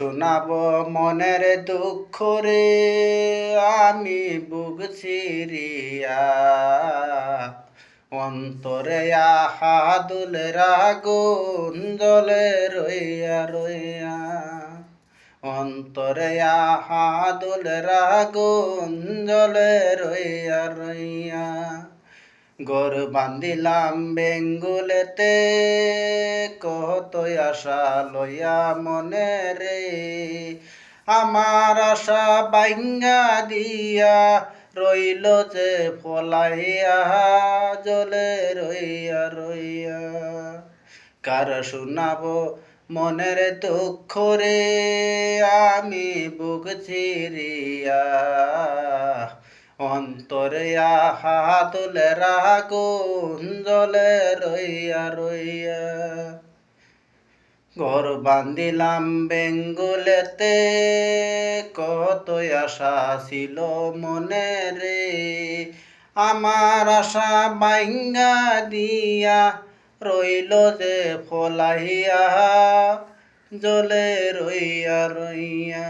শোনাব মনের দুঃখ রে আমি বুক চিরিয়া অন্তরে আহা দুলের আগুন জ্বলে রইয়া রইয়া অন্তরে আহা দুলের আগুন জ্বলে রইয়া রইয়া ঘর বান্ধিলাম বেঙ্গুলেতে কত আশা লইয়া মনে রে আমার আশা বাইঙ্গা দিয়া রইল যে ফলাইয়া জলে রইয়া রইয়া কার শোনাব মনের দুঃখ রে আমি বুক চিরিয়া অন্তরে আহা তুলের আগুন জ্বলে রইয়া রইয়া ঘর বান্ধিলাম বেঙ্গুলেতে কত আশা ছিল মনে রে আমার আশা বাইঙ্গা দিয়া রইল যে ফলাইয়া জ্বলে রইয়া রইয়া।